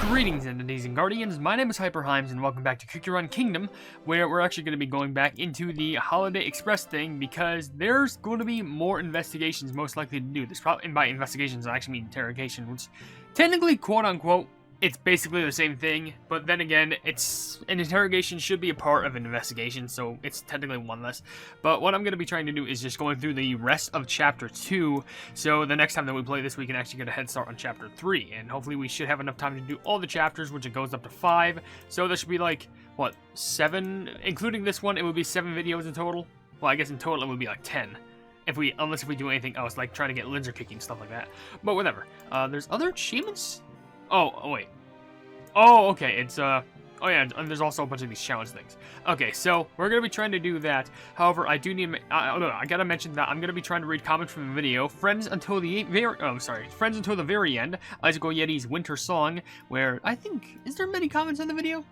Greetings, entities and guardians. My name is HyperHimes, and welcome back to Cookie Run Kingdom, where we're actually going to be going back into the Holiday Express thing because there's going to be more investigations most likely to do. This probably, and by investigations, I actually mean interrogation, which technically, quote unquote, it's basically the same thing. But then again, an interrogation should be a part of an investigation, so it's technically one less. But what I'm going to be trying to do is just going through the rest of Chapter 2, so the next time that we play this, we can actually get a head start on Chapter 3, and hopefully we should have enough time to do all the chapters, which it goes up to 5, so there should be like, what, 7? Including this one, it would be 7 videos in total? Well, I guess in total it would be like 10. Unless if we do anything else, like trying to get Linzer kicking, stuff like that. But whatever. There's other achievements? Oh, wait. Oh, okay, it's, oh yeah, and there's also a bunch of these challenge things. Okay, so we're going to be trying to do that. However, I do need, I gotta mention that I'm going to be trying to read comments from the video. Friends Until the Very End, Isaac Yeti's Winter Song, where I think, is there many comments in the video?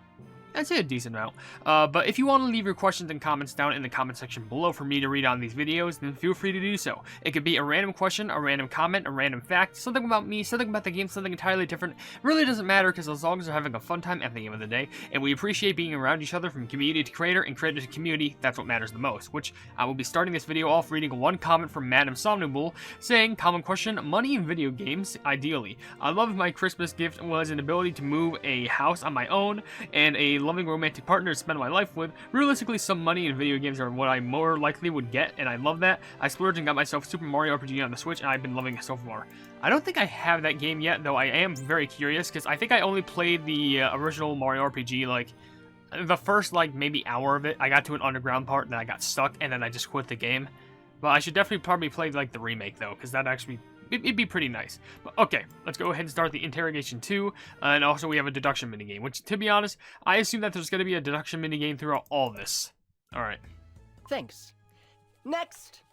I'd say a decent amount. But if you want to leave your questions and comments down in the comment section below for me to read on these videos, then feel free to do so. It could be a random question, a random comment, a random fact, something about me, something about the game, something entirely different. It really doesn't matter because as long as we're having a fun time at the end of the day, and we appreciate being around each other from community to creator and creator to community, that's what matters the most. Which I will be starting this video off reading one comment from Madam Somnambule saying, common question, money in video games, ideally. I love if my Christmas gift was an ability to move a house on my own and a loving romantic partner to spend my life with. Realistically, some money in video games are what I more likely would get, and I love that. I splurged and got myself Super Mario RPG on the Switch, and I've been loving it so far. I don't think I have that game yet, though I am very curious, because I think I only played the original Mario RPG, like, the first, like, maybe hour of it. I got to an underground part, and then I got stuck, and then I just quit the game. But I should definitely probably play, like, the remake, though, because that actually... It'd be pretty nice. But okay, let's go ahead and start the interrogation 2. And also we have a deduction minigame, which, to be honest, I assume that there's going to be a deduction minigame throughout all this. Alright. Thanks. Next!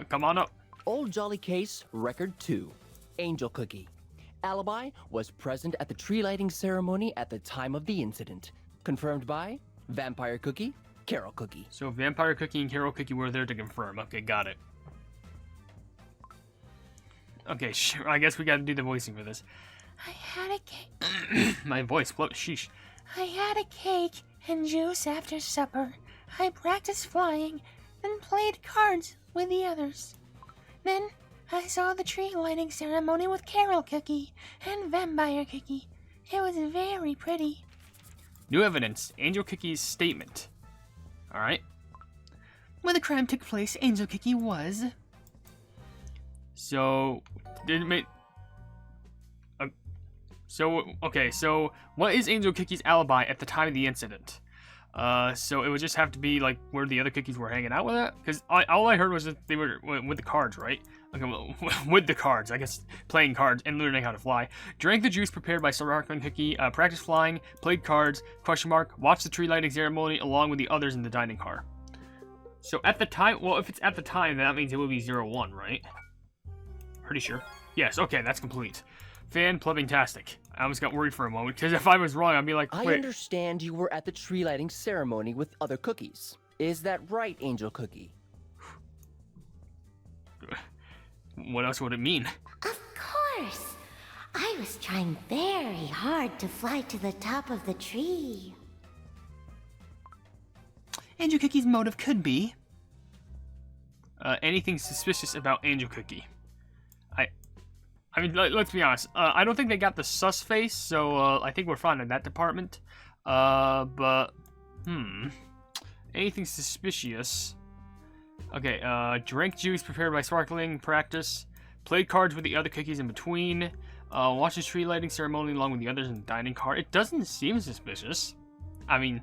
Come on up. Old Jolly Case, Record 2. Angel Cookie. Alibi was present at the tree lighting ceremony at the time of the incident. Confirmed by Vampire Cookie, Carol Cookie. So Vampire Cookie and Carol Cookie were there to confirm. Okay, got it. Okay, sure. I guess we gotta do the voicing for this. I had a cake. My voice float. Sheesh. I had a cake and juice after supper. I practiced flying, then played cards with the others. Then I saw the tree lighting ceremony with Carol Cookie and Vampire Cookie. It was very pretty. New evidence. Angel Cookie's statement. Alright. When the crime took place, Angel Cookie was... So, okay, so what is Angel Cookie's alibi at the time of the incident? So it would just have to be, like, where the other cookies were hanging out with that? Because all I heard was that they were with the cards, right? Okay, well, with the cards, I guess, playing cards and learning how to fly. Drank the juice prepared by Sparkling Cookie, practiced flying, played cards, question mark, watched the tree lighting ceremony along with the others in the dining car. So at the time, well, if it's at the time, then that means it would be 01, right? Pretty sure. Yes, okay, that's complete. Fan-plebing-tastic. I almost got worried for a moment, because if I was wrong, I'd be like, wait. I understand you were at the tree lighting ceremony with other cookies. Is that right, Angel Cookie? What else would it mean? Of course. I was trying very hard to fly to the top of the tree. Angel Cookie's motive could be... Anything suspicious about Angel Cookie? I mean, let's be honest. I don't think they got the sus face, so I think we're fine in that department. Anything suspicious? Okay, drank juice prepared by Sparkling, practice, played cards with the other cookies in between, watched the tree lighting ceremony along with the others in the dining car. It doesn't seem suspicious. I mean,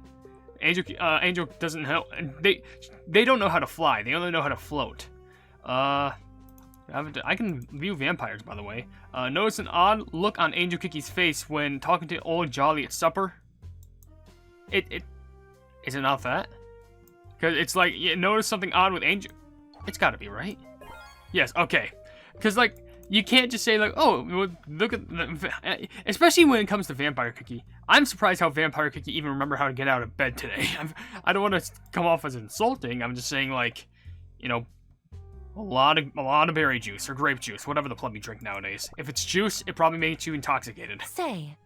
Angel doesn't help. They don't know how to fly. They only know how to float. I can view vampires, by the way. Notice an odd look on Angel Cookie's face when talking to Old Jolly at supper. Is it not that? Because it's like, you notice something odd with Angel. It's gotta be, right? Yes, okay. Because, like, you can't just say, like, oh, look at the... Especially when it comes to Vampire Cookie. I'm surprised how Vampire Cookie even remember how to get out of bed today. I don't want to come off as insulting. I'm just saying, like, you know, a lot of berry juice or grape juice, whatever the pleb you drink nowadays. If it's juice, it probably makes you intoxicated. Say,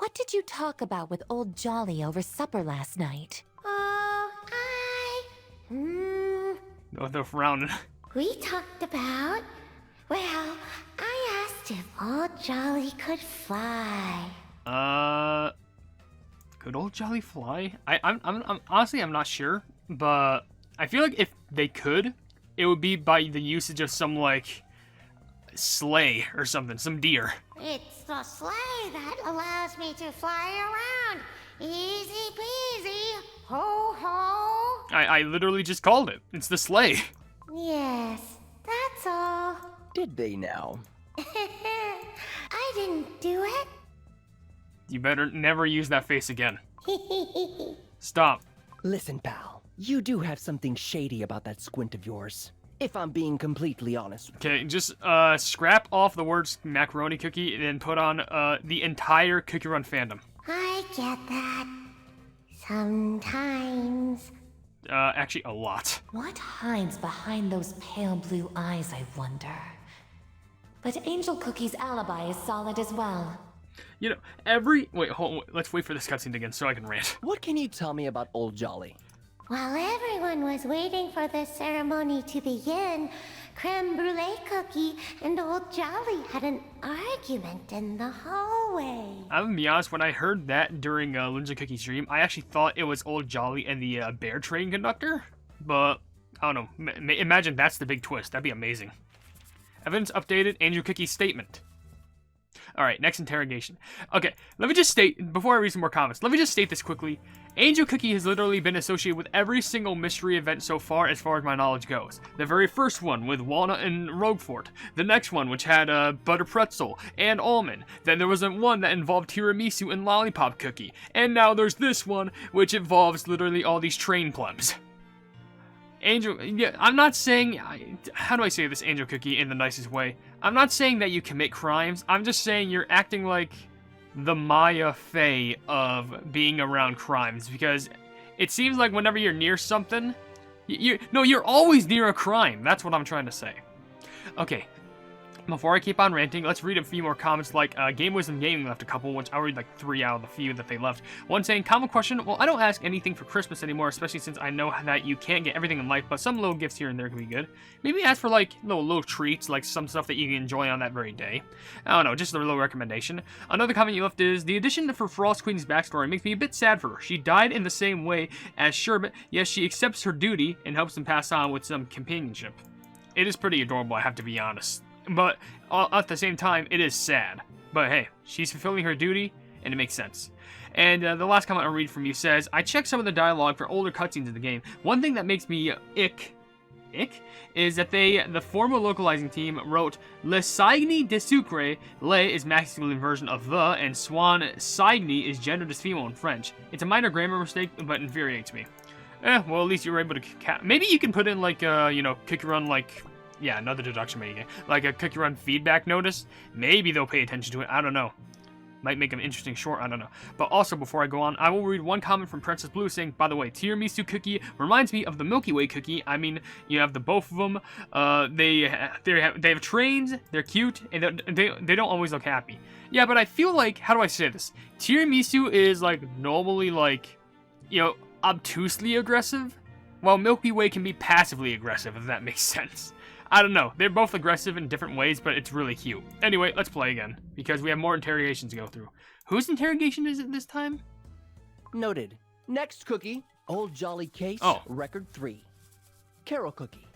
What did you talk about with old Jolly over supper last night? Oh, No, they're frowning. we talked about... Well, I asked if old Jolly could fly. Could old Jolly fly? I'm honestly, I'm not sure, but I feel like if they could, it would be by the usage of some, like, sleigh or something, some deer. It's the sleigh that allows me to fly around. Easy peasy, ho ho. I literally just called it. It's the sleigh. Yes, that's all. Did they now? I didn't do it. You better never use that face again. Stop. Listen, pal. You do have something shady about that squint of yours. If I'm being completely honest. Okay, just scrap off the words macaroni cookie and then put on the entire Cookie Run fandom. I get that. Sometimes. Actually, a lot. What hides behind those pale blue eyes, I wonder? But Angel Cookie's alibi is solid as well. You know, wait, hold on, let's wait for this cutscene again so I can rant. What can you tell me about old Jolly? While everyone was waiting for the ceremony to begin, Creme Brulee Cookie and old Jolly had an argument in the hallway. I'm gonna be honest, when I heard that during Linzer Cookie's stream, I actually thought it was old Jolly and the bear train conductor. But, I don't know, imagine that's the big twist. That'd be amazing. Evidence updated, Angel Cookie's statement. Alright, next interrogation. Okay, let me just state, before I read some more comments, let me just state this quickly. Angel Cookie has literally been associated with every single mystery event so far as my knowledge goes. The very first one with Walnut and Roquefort. The next one, which had Butter Pretzel and Almond. Then there was one that involved Tiramisu and Lollipop Cookie. And now there's this one, which involves literally all these train plebs. Angel, yeah, I'm not saying, how do I say this, Angel Cookie, in the nicest way? I'm not saying that you commit crimes, I'm just saying you're acting like the Maya Fey of being around crimes, because it seems like whenever you're near something, you're always near a crime, that's what I'm trying to say. Okay, before I keep on ranting, let's read a few more comments. Like, Game Wisdom Gaming left a couple, which I'll read like 3 out of the few that they left. One saying, common question, well, I don't ask anything for Christmas anymore, especially since I know that you can't get everything in life, but some little gifts here and there can be good. Maybe ask for, like, little treats, like some stuff that you can enjoy on that very day. I don't know, just a little recommendation. Another comment you left is, the addition for Frost Queen's backstory makes me a bit sad for her. She died in the same way as Sherbet, yet she accepts her duty and helps them pass on with some companionship. It is pretty adorable, I have to be honest. But at the same time, it is sad. But hey, she's fulfilling her duty, and it makes sense. And the last comment I'll read from you says, I checked some of the dialogue for older cutscenes in the game. One thing that makes me ick, is that the former localizing team wrote, Le Saigny de Sucre, Le is masculine version of the, and Swan Saigny is gendered as female in French. It's a minor grammar mistake, but infuriates me. Well, at least you were able to... Maybe you can put in, like, Cookie Run, like... Yeah, another deduction maybe. Like a Cookie Run feedback notice. Maybe they'll pay attention to it. I don't know. Might make an interesting short. I don't know. But also, before I go on, I will read one comment from Princess Blue saying, by the way, Tiramisu cookie reminds me of the Milky Way cookie. I mean, you have the both of them. They have trains. They're cute, and they don't always look happy. Yeah, but I feel like, how do I say this? Tiramisu is like normally like, obtusely aggressive, while Milky Way can be passively aggressive, if that makes sense. I don't know. They're both aggressive in different ways, but it's really cute. Anyway, let's play again, because we have more interrogations to go through. Whose interrogation is it this time? Noted. Next cookie, Old Jolly Case, Record 3. Carol Cookie.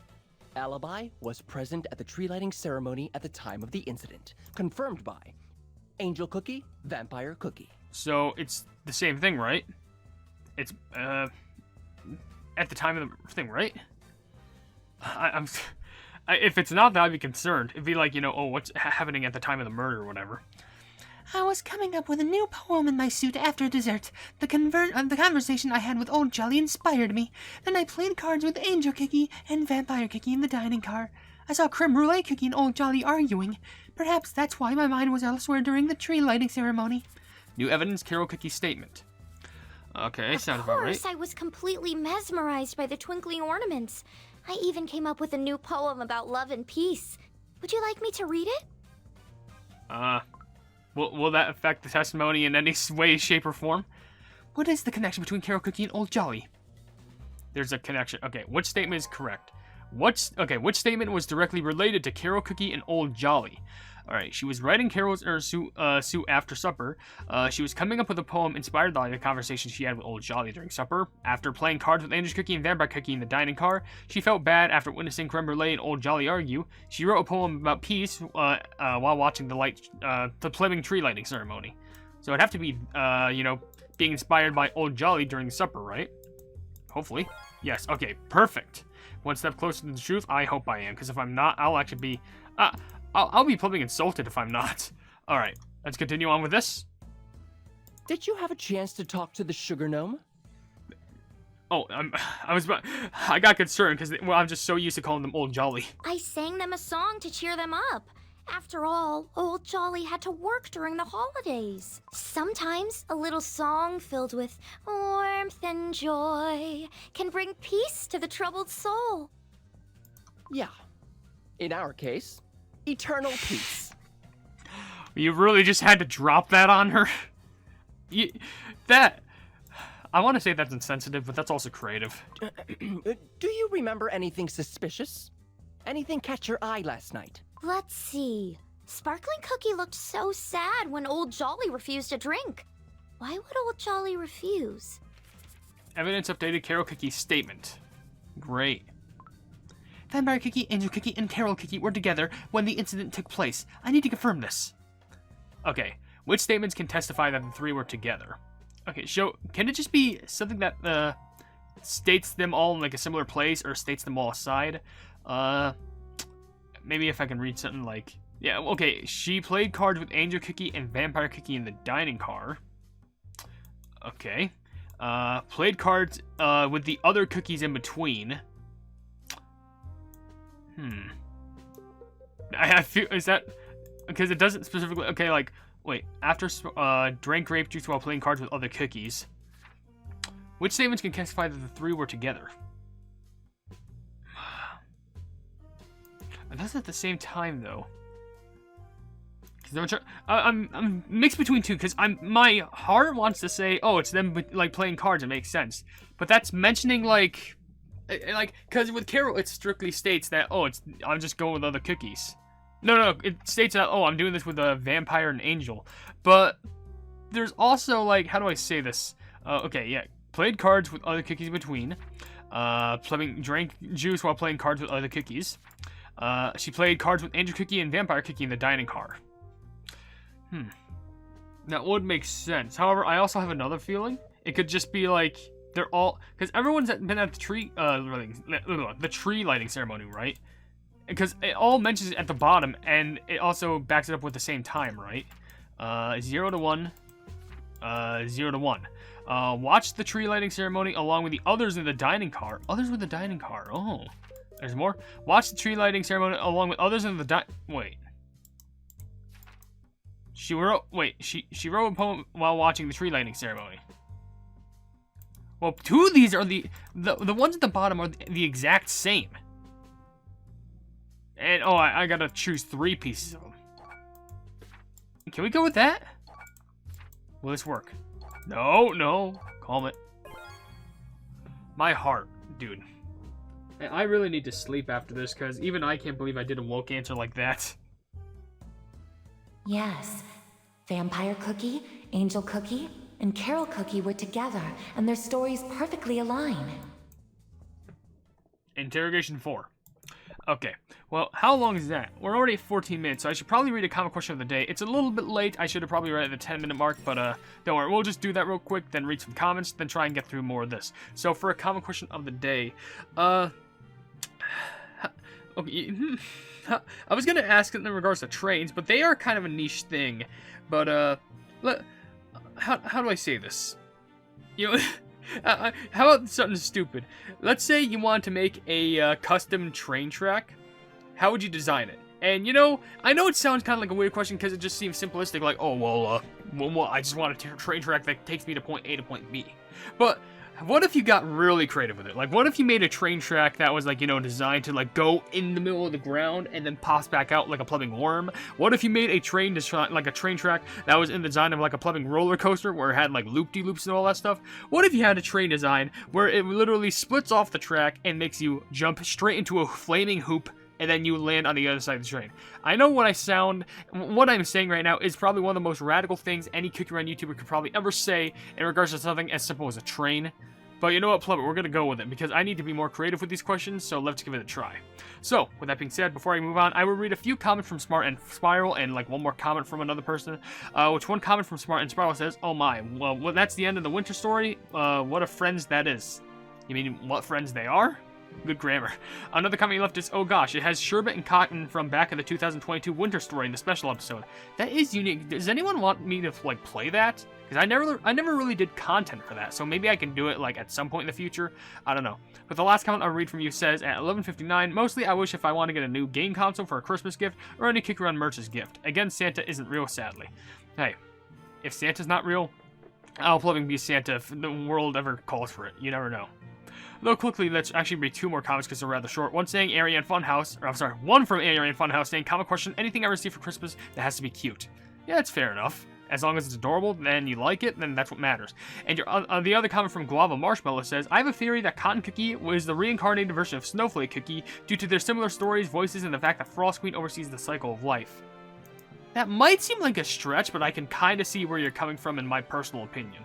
Alibi was present at the tree lighting ceremony at the time of the incident. Confirmed by Angel Cookie, Vampire Cookie. So, it's the same thing, right? It's, at the time of the thing, right? If it's not that, I'd be concerned. It'd be like, what's happening at the time of the murder or whatever. I was coming up with a new poem in my suit after dessert. The conversation I had with Old Jolly inspired me. Then I played cards with Angel Cookie and Vampire Cookie in the dining car. I saw Creme Brulee Cookie and Old Jolly arguing. Perhaps that's why my mind was elsewhere during the tree lighting ceremony. New evidence, Carol Cookie's statement. Okay, sounds about right. Of course, I was completely mesmerized by the twinkling ornaments. I even came up with a new poem about love and peace. Would you like me to read it? Will that affect the testimony in any way, shape, or form? What is the connection between Carol Cookie and Old Jolly? There's a connection. Okay, which statement is correct? Which statement was directly related to Carol Cookie and Old Jolly? Alright, she was writing Carol's suit after supper. She was coming up with a poem inspired by the conversation she had with Old Jolly during supper. After playing cards with Angel Cookie and Vampire Cookie in the dining car, she felt bad after witnessing Creme Brulee and Old Jolly argue. She wrote a poem about peace while watching the flaming tree lighting ceremony. So it'd have to be, being inspired by Old Jolly during the supper, right? Hopefully. Yes, okay, perfect. One step closer to the truth, I hope I am, because if I'm not, I'll actually be... I'll be probably insulted if I'm not. Alright, let's continue on with this. Did you have a chance to talk to the sugar gnome? Oh, I got concerned because I'm just so used to calling them Old Jolly. I sang them a song to cheer them up. After all, Old Jolly had to work during the holidays. Sometimes a little song filled with warmth and joy can bring peace to the troubled soul. Yeah. In our case, eternal peace. You really just had to drop that on her? I want to say that's insensitive, but that's also creative. Do you remember anything suspicious? Anything catch your eye last night? Let's see. Sparkling Cookie looked so sad when Old Jolly refused to drink. Why would Old Jolly refuse? Evidence updated Carol Cookie's statement. Great. Vampire Cookie, Angel Cookie, and Carol Cookie were together when the incident took place. I need to confirm this. Okay, which statements can testify that the three were together? Okay, can it just be something that states them all in like a similar place or states them all aside? Maybe if I can read something like... Yeah, okay, she played cards with Angel Cookie and Vampire Cookie in the dining car. Okay. Played cards with the other cookies in between. I feel... Is that... Because it doesn't specifically... Okay, like... Wait. After... drank grape juice while playing cards with other cookies. Which statements can testify that the three were together? That's at the same time, though. I'm mixed between two, because my heart wants to say, oh, it's them like playing cards. It makes sense, but that's mentioning like, because with Carol, it strictly states that, oh, I'm just going with other cookies. No, it states that, oh, I'm doing this with a vampire and angel. But there's also like, how do I say this? Okay, yeah, played cards with other cookies in between. Drank juice while playing cards with other cookies. She played cards with Angel Cookie and Vampire Cookie in the dining car. That would make sense. However, I also have another feeling. It could just be like, they're all... Because everyone's been at the tree lighting ceremony, right? Because it all mentions it at the bottom, and it also backs it up with the same time, right? 0 to 1. 0 to 1. Watch the tree lighting ceremony along with the others in the dining car. Others with the dining car. Oh. There's more. Watch the tree lighting ceremony along with others in the Wait. She wrote a poem while watching the tree lighting ceremony. Well, two of these are the ones at the bottom are the exact same. And oh, I gotta choose 3 pieces of them. Can we go with that? Will this work? No, calm it. My heart, dude. I really need to sleep after this, because even I can't believe I did a woke answer like that. Yes. Vampire Cookie, Angel Cookie, and Carol Cookie were together, and their stories perfectly align. Interrogation 4. Okay, well, how long is that? We're already at 14 minutes, so I should probably read a common question of the day. It's a little bit late. I should have probably read at the 10-minute mark, but don't worry. We'll just do that real quick, then read some comments, then try and get through more of this. So for a common question of the day, okay, I was gonna ask in regards to trains, but they are kind of a niche thing. But how do I say this? You know, how about something stupid? Let's say you want to make a custom train track. How would you design it? And you know, I know it sounds kind of like a weird question because it just seems simplistic, like, oh well, I just want a train track that takes me to point A to point B. But What if you got really creative with it? Like, what if you made a train track that was, like, you know, designed to, like, go in the middle of the ground and then pops back out like a plumbing worm? What if you made a train track that was in the design of, like, a plumbing roller coaster where it had, like, loop-de-loops and all that stuff? What if you had a train design where it literally splits off the track and makes you jump straight into a flaming hoop and then you land on the other side of the train? I know what I'm saying right now is probably one of the most radical things any Cookie Run YouTuber could probably ever say in regards to something as simple as a train. But you know what, Plummet, we're going to go with it because I need to be more creative with these questions, so let's give it a try. So, with that being said, before I move on, I will read a few comments from Smart and Spiral and, like, one more comment from another person. Which one comment from Smart and Spiral says, "Oh my, well, that's the end of the winter story? What a friends that is." You mean what friends they are? Good grammar. Another comment he left is, "Oh gosh, it has sherbet and cotton from back in the 2022 winter story in the special episode. That is unique. Does anyone want me to, like, play that? Because I never really did content for that, so maybe I can do it, like, at some point in the future. I don't know." But the last comment I'll read from you says, at 11:59, "Mostly I wish if I want to get a new game console for a Christmas gift or any Kick Around merch's gift. Again, Santa isn't real, sadly." Hey, if Santa's not real, I'll probably be Santa if the world ever calls for it. You never know. Though quickly, let's actually read two more comments because they're rather short. One saying Ariane Funhouse, or I'm sorry, one from Ariane Funhouse saying, "Comment question, anything I receive for Christmas that has to be cute." Yeah, that's fair enough. As long as it's adorable, then you like it, then that's what matters. And the other comment from Guava Marshmallow says, "I have a theory that Cotton Cookie was the reincarnated version of Snowflake Cookie due to their similar stories, voices, and the fact that Frost Queen oversees the cycle of life." That might seem like a stretch, but I can kind of see where you're coming from in my personal opinion.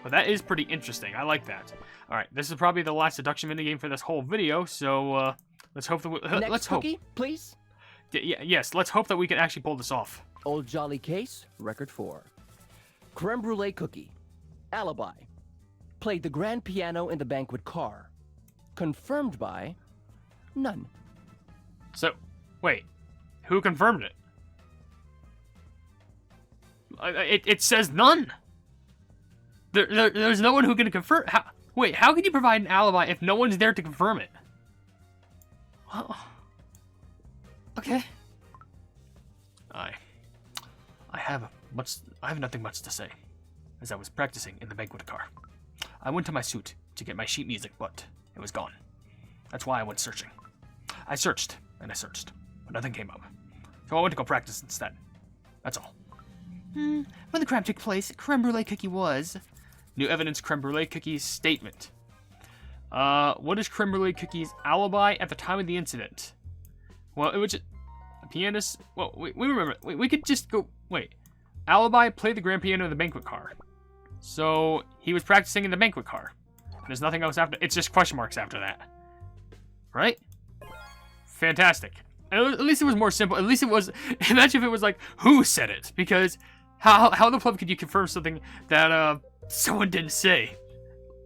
But that is pretty interesting. I like that. Alright, this is probably the last deduction minigame for this whole video, so let's hope that Next cookie, please. Yes, let's hope that we can actually pull this off. Old Jolly Case, Record 4. Creme Brulee Cookie. Alibi. Played the grand piano in the banquet car. Confirmed by... none. So, wait. Who confirmed it? It says none. There's no one who can confirm... How can you provide an alibi if no one's there to confirm it? Oh. Okay. I have nothing much to say. As I was practicing in the banquet car, I went to my suite to get my sheet music, but it was gone. That's why I went searching. I searched, and I searched, but nothing came up. So I went to go practice instead. That's all. When the crime took place, Creme Brulee Cookie was... New evidence, Creme Brulee Cookie's statement. What is Creme Brulee Cookie's alibi at the time of the incident? Well, it was just... A pianist... Well, we remember... We could just go... Wait. Alibi, play the grand piano in the banquet car. So, he was practicing in the banquet car. There's nothing else after... It's just question marks after that. Right? Fantastic. At least it was more simple. At least it was... Imagine if it was like, who said it? Because how the pleb could you confirm something that, someone didn't say?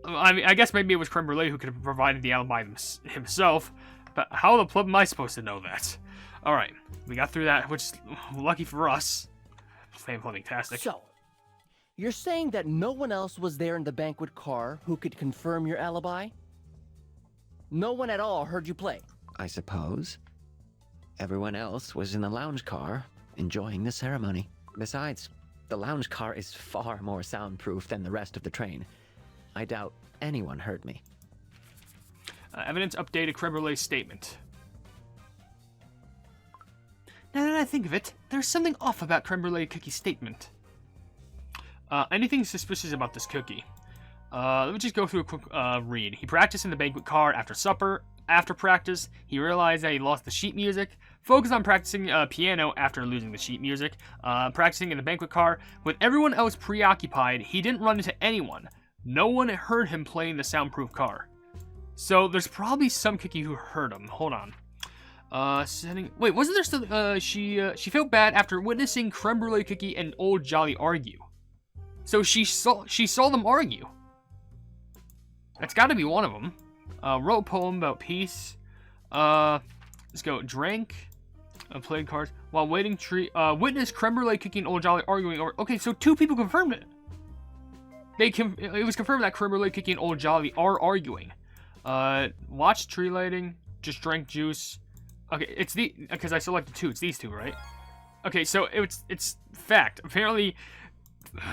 I mean, I guess maybe it was Creme Brulee who could have provided the alibi himself. But how the pleb am I supposed to know that? Alright, we got through that, which is lucky for us. Fantastic. So, you're saying that no one else was there in the banquet car who could confirm your alibi? No one at all heard you play? I suppose. Everyone else was in the lounge car, enjoying the ceremony. Besides, the lounge car is far more soundproof than the rest of the train. I doubt anyone heard me. Evidence updated Creme Brulee's statement. Now that I think of it, there's something off about Creme Brulee Cookie's statement. Anything suspicious about this cookie? Let me just go through a quick read. He practiced in the banquet car after supper. After practice, he realized that he lost the sheet music. Focused on practicing piano after losing the sheet music. Practicing in the banquet car. With everyone else preoccupied, he didn't run into anyone. No one heard him playing the soundproof car. So there's probably some cookie who heard him. Hold on. Wait, wasn't there still... She felt bad after witnessing Creme Brulee Cookie and Old Jolly argue. So she saw them argue. That's got to be one of them. Wrote a poem about peace. Let's go. Drank. Played cards. While waiting witnessed Creme Brulee Cookie and Old Jolly arguing over... Okay, so two people confirmed it. It was confirmed that Creme Brulee Cookie and Old Jolly are arguing. Watched tree lighting. Just drank juice. Okay, because I selected two. It's these two, right? Okay, so it's fact. Apparently,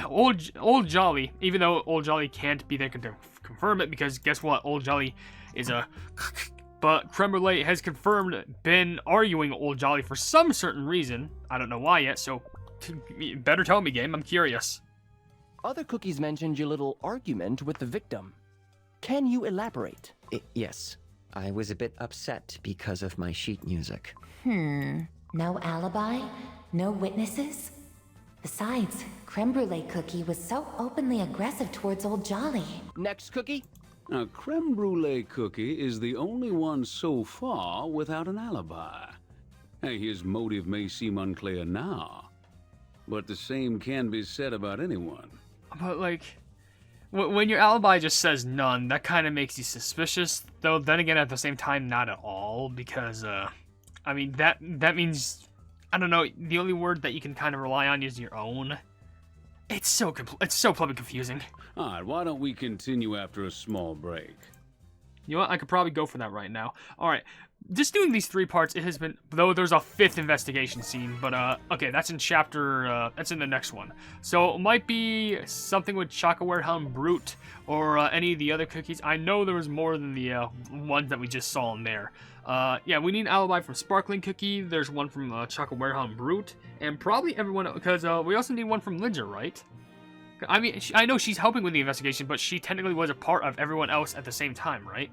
Old Jolly, even though Old Jolly can't be there to confirm it because guess what? Old Jolly is a... But Creme Brulee has confirmed been arguing Old Jolly for some certain reason. I don't know why yet, so better tell me, game. I'm curious. Other cookies mentioned your little argument with the victim. Can you elaborate? Yes. I was a bit upset because of my sheet music. No alibi? No witnesses? Besides, Creme Brulee Cookie was so openly aggressive towards Old Jolly. Next cookie? Now, Creme Brulee Cookie is the only one so far without an alibi. Hey, his motive may seem unclear now, but the same can be said about anyone. But, like, when your alibi just says none, that kind of makes you suspicious. Though, then again, at the same time, not at all, because, I mean, that means, I don't know, the only word that you can kind of rely on is your own. It's so probably confusing. Alright, why don't we continue after a small break? You know what? I could probably go for that right now. Alright, just doing these 3 parts, it has been... Though there's a 5th investigation scene, but, okay, that's in chapter... that's in the next one. So, it might be something with Chocolate Brute, or any of the other cookies. I know there was more than the ones that we just saw in there. Yeah, we need an alibi from Sparkling Cookie. There's one from Chocolate Brute, and probably everyone... Because, we also need one from Linzer, right? I mean, I know she's helping with the investigation, but she technically was a part of everyone else at the same time, right?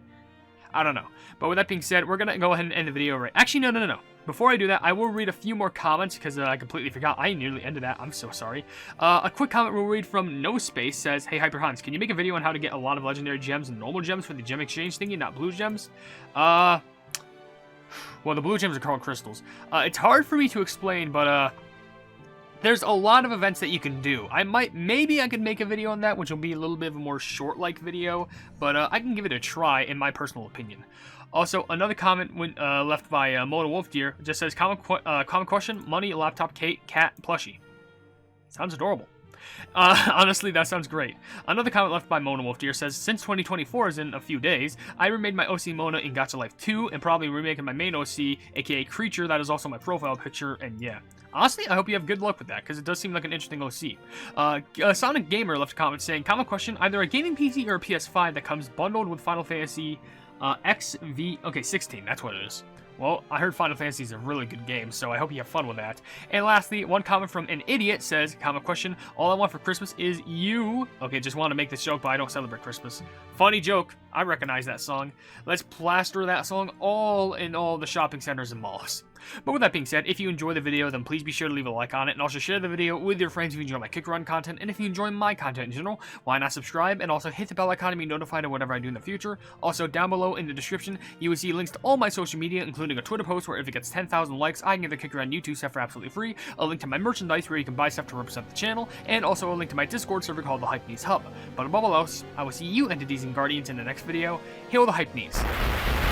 I don't know. But with that being said, we're going to go ahead and end the video right... Actually, no. Before I do that, I will read a few more comments, because I completely forgot. I nearly ended that. I'm so sorry. A quick comment we'll read from No Space says, Hey, HyperHimes, can you make a video on how to get a lot of legendary gems and normal gems for the gem exchange thingy, not blue gems? Well, the blue gems are called crystals. It's hard for me to explain, but, there's a lot of events that you can do. Maybe I could make a video on that, which will be a little bit of a more short-like video, but I can give it a try, in my personal opinion. Also, another comment left by Mona Wolf Deer just says, common question, money, laptop, cat, plushie. Sounds adorable. Honestly, that sounds great. Another comment left by Mona Wolf Deer says, since 2024 is in a few days, I remade my OC Mona in Gacha Life 2, and probably remaking my main OC, aka Creature, that is also my profile picture, and yeah. Honestly, I hope you have good luck with that, because it does seem like an interesting OC. Sonic Gamer left a comment saying, common question, either a gaming PC or a PS5 that comes bundled with Final Fantasy XV... Okay, 16, that's what it is. Well, I heard Final Fantasy is a really good game, so I hope you have fun with that. And lastly, one comment from an idiot says, common question, all I want for Christmas is you. Okay, just want to make this joke, but I don't celebrate Christmas. Funny joke. I recognize that song. Let's plaster that song all in all the shopping centers and malls. But with that being said, if you enjoy the video, then please be sure to leave a like on it, and also share the video with your friends if you enjoy my Kick Run content, and if you enjoy my content in general, why not subscribe, and also hit the bell icon to be notified of whatever I do in the future. Also, down below in the description, you will see links to all my social media, including a Twitter post where if it gets 10,000 likes, I can give the Kick Run YouTube stuff for absolutely free, a link to my merchandise where you can buy stuff to represent the channel, and also a link to my Discord server called the Hypenese Hub. But above all else, I will see you entities and guardians in the next video. Hail the Hypenese.